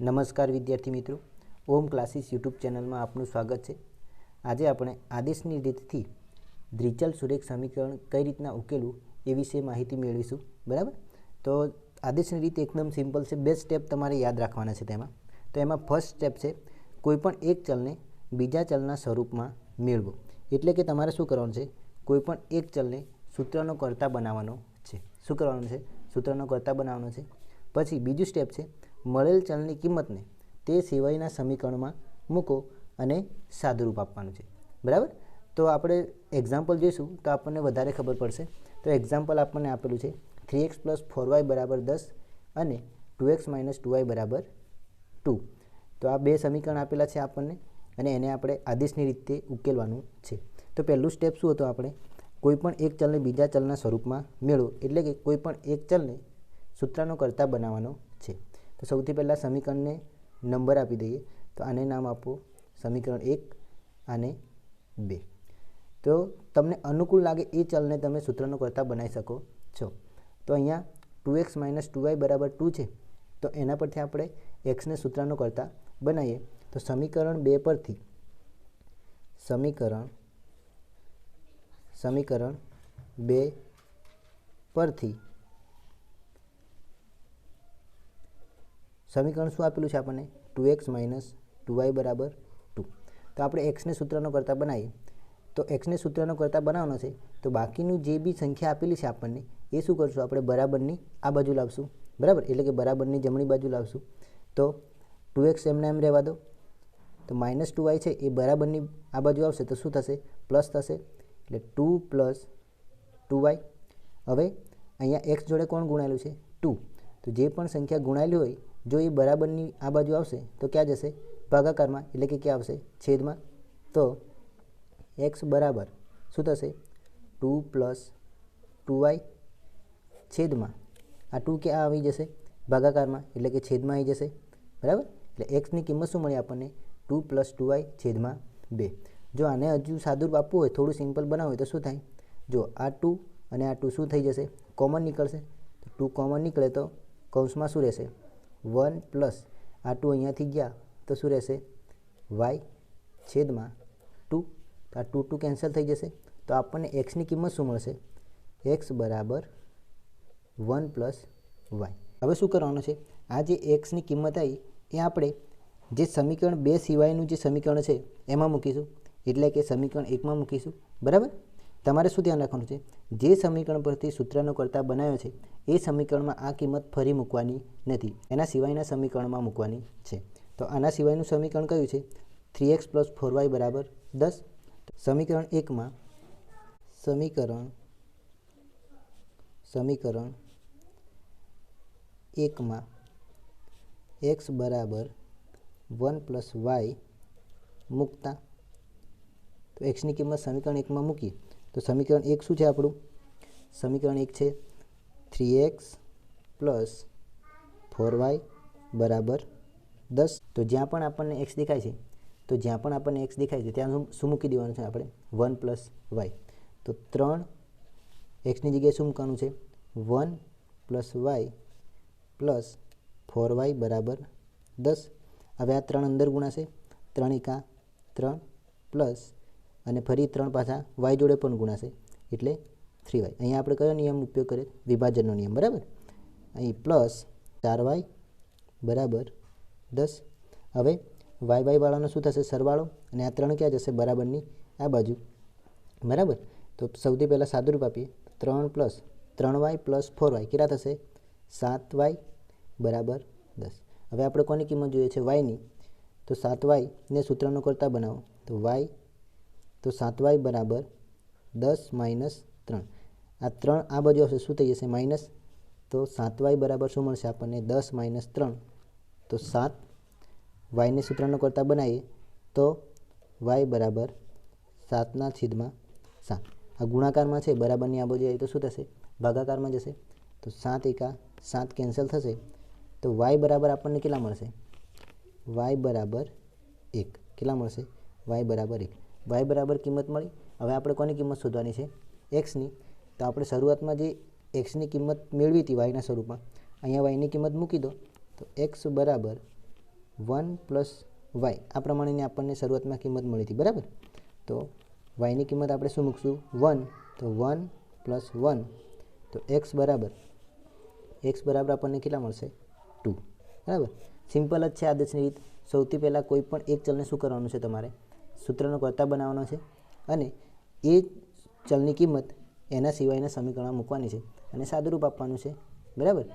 નમસ્કાર વિદ્યાર્થી મિત્રો, ઓમ ક્લાસીસ યુટ્યુબ ચેનલમાં આપનું સ્વાગત છે। આજે આપણે આદેશની રીતથી દ્વિચલ સુરેખ સમીકરણ કઈ રીતના ઉકેલવું એ વિશે માહિતી મેળવીશું। બરાબર, તો આદેશની રીત એકદમ સિમ્પલ છે। બે સ્ટેપ તમારે યાદ રાખવાના છે તેમાં। તો એમાં ફર્સ્ટ સ્ટેપ છે કોઈપણ એક ચલને બીજા ચલના સ્વરૂપમાં મેળવો। એટલે કે તમારે શું કરવાનું છે, કોઈપણ એક ચલને સૂત્રનો કર્તા બનાવવાનો છે। શું કરવાનું છે? સૂત્રનો કર્તા બનાવવાનો છે। પછી બીજું સ્ટેપ છે મળેલ ચલની કિંમતને તે સિવાયના સમીકરણમાં મૂકો અને સાદુરૂપ આપવાનું છે। બરાબર, તો આપણે એક્ઝામ્પલ જોઈશું તો આપણને વધારે ખબર પડશે। તો એક્ઝામ્પલ આપણને આપેલું છે 3x + 4y = 10 અને 2x - 2y = 2। તો આ બે સમીકરણ આપેલા છે આપણને અને એને આપણે આદેશની રીતે ઉકેલવાનું છે। તો પહેલું સ્ટેપ શું હતું? આપણે કોઈપણ એક ચલને બીજા ચલના સ્વરૂપમાં મેળવો, એટલે કે કોઈપણ એક ચલને સૂત્રનો કર્તા બનાવવાનો છે। તો સૌથી પહેલાં સમીકરણને નંબર આપી દઈએ। તો આને નામ આપો સમીકરણ 1 અને 2। તો તમને અનુકૂળ લાગે એ ચલને તમે સૂત્રનો કર્તા બનાવી શકો છો। તો અહીંયા 2x - 2y = 2 છે, તો એના પરથી આપણે xને સૂત્રનો કર્તા બનાવીએ। તો સમીકરણ 2 પરથી સમીકરણ 2 પરથી સમીકરણ શું આપેલું છે આપણને? 2x - 2y = 2। તો આપણે xને સૂત્રનો કર્તા બનાવીએ। તો xને સૂત્રનો કર્તા બનાવવાનો છે, તો બાકીનું જે બી સંખ્યા આપેલી છે આપણને એ શું કરશું? આપણે બરાબરની આ બાજુ લાવશું। બરાબર, એટલે કે બરાબરની જમણી બાજુ લાવશું। તો 2x એમને એમ રહેવા દો। તો -2y છે એ બરાબરની આ બાજુ આવશે તો શું થશે? પ્લસ થશે, એટલે 2 + 2y। હવે અહીંયા x જોડે કોણ ગુણાયેલું છે? 2। તો જે પણ સંખ્યા ગુણાયેલી હોય જો એ બરાબરની આ બાજુ આવશે તો ક્યાં જશે? ભાગાકારમાં, એટલે કે ક્યાં આવશે? છેદમાં। તો x બરાબર શું થશે? 2 + 2y છેદમાં આ 2 ક્યાં આવી જશે? ભાગાકારમાં, એટલે કે છેદમાં આવી જશે। બરાબર, એટલે xની કિંમત શું મળી આપણને? 2 + 2y / 2। જો આને હજુ સાદુરૂપ આપવું હોય, થોડું સિમ્પલ બનાવવું હોય તો શું થાય? જો આ 2 અને આ 2 શું થઈ જશે? કોમન નીકળશે। તો 2 કોમન નીકળે તો કૌંસમાં શું રહેશે? 1 + આ 2 અહીંયાથી ગયા તો શું રહેશે? y છેદમાં 2। તો આ 2 કેન્સલ થઈ જશે, તો આપણને xની કિંમત શું મળશે? x બરાબર 1 + y। હવે શું કરવાનું છે? આ જે xની કિંમત આવી એ આપણે જે સમીકરણ 2 સિવાયનું જે સમીકરણ છે એમાં મૂકીશું, એટલે કે સમીકરણ 1માં મૂકીશું। બરાબર, તમારે શું ધ્યાન રાખવાનું છે? જે સમીકરણ પરથી સૂત્રનો કર્તા બનાવ્યો છે એ સમીકરણમાં આ કિંમત ફરી મૂકવાની નથી, એના સિવાયના સમીકરણમાં મૂકવાની છે। તો આના સિવાયનું સમીકરણ કયું છે? 3x + 4y = 10। સમીકરણ 1માં સમીકરણ 1માં x બરાબર 1 + y મૂકતા, તો xની કિંમત સમીકરણ 1માં મૂકીએ તો સમીકરણ 1 શું છે આપણું? સમીકરણ 1 છે 3x + 4y = 10। તો જ્યાં પણ આપણને x દેખાય છે ત્યાં શું મૂકી દેવાનું છે આપણે? 1 + y। તો 3 xની જગ્યાએ શું મૂકવાનું છે? 1 + y + 4y = 10। હવે આ 3 અંદર ગુણાશે, 3 × 3 પ્લસ અને ફરી 3 પાછા y જોડે પણ ગુણાશે, એટલે 3y। અહીંયા આપણે કયો નિયમ ઉપયોગ કરીએ? વિભાજનનો નિયમ। બરાબર, અહીં પ્લસ 4y = 10। હવે y વાળાનો શું થશે? સરવાળો, અને આ 3 ક્યાં જશે? બરાબરની આ બાજુ। બરાબર, તો સૌથી પહેલાં સાદુરૂપ આપીએ। 3 + 3y + 4y કેટલા થશે? 7y = 10। હવે આપણે કોની કિંમત જોઈએ છે? yની। તો 7y ને સૂત્રનો કર્તા બનાવો તો 7y = 10 - 3। આ 3 આ બાજુ આવશે, શું થઈ જશે? માઇનસ। તો 7y બરાબર શું મળશે આપણને? 10 - 3 તો 7। yને સૂત્રનો કર્તા બનાવીએ તો y બરાબર 7/7। આ ગુણાકારમાં છે, બરાબરની આ બાજુ આવી તો શું થશે? ભાગાકારમાં જશે। તો 7 × 7 કેન્સલ થશે, તો y બરાબર આપણને કેટલા મળશે? y = 1। કેટલા મળશે? y = 1। y બરાબર કિંમત મળી। હવે આપણે કોની કિંમત શોધવાની છે? xની। તો આપણે શરૂઆતમાં જે xની કિંમત મેળવી હતી y ના સ્વરૂપમાં, અહીંયા yની કિંમત મૂકી દો। તો x બરાબર 1 + y + 2y = 2। 1 પ્લસ વાય આ પ્રમાણેની આપણને શરૂઆતમાં કિંમત મળી હતી, બરાબર. તો વાયની કિંમત આપણે શું મૂકશું? 1. તો 1 પ્લસ 1 તો એક્સ બરાબર આપણને કેટલા મળશે? 2, બરાબર. સિમ્પલ જ છે આદર્શની રીત. સૌથી પહેલાં કોઈ પણ એક ચલને શું કરવાનું છે? તમારે સૂત્રનો કર્તા બનાવવાનો છે અને એ ચલની કિંમત એના સિવાયના સમીકરણમાં મૂકવાની છે અને સાદુરૂપ આપવાનું છે, બરાબર.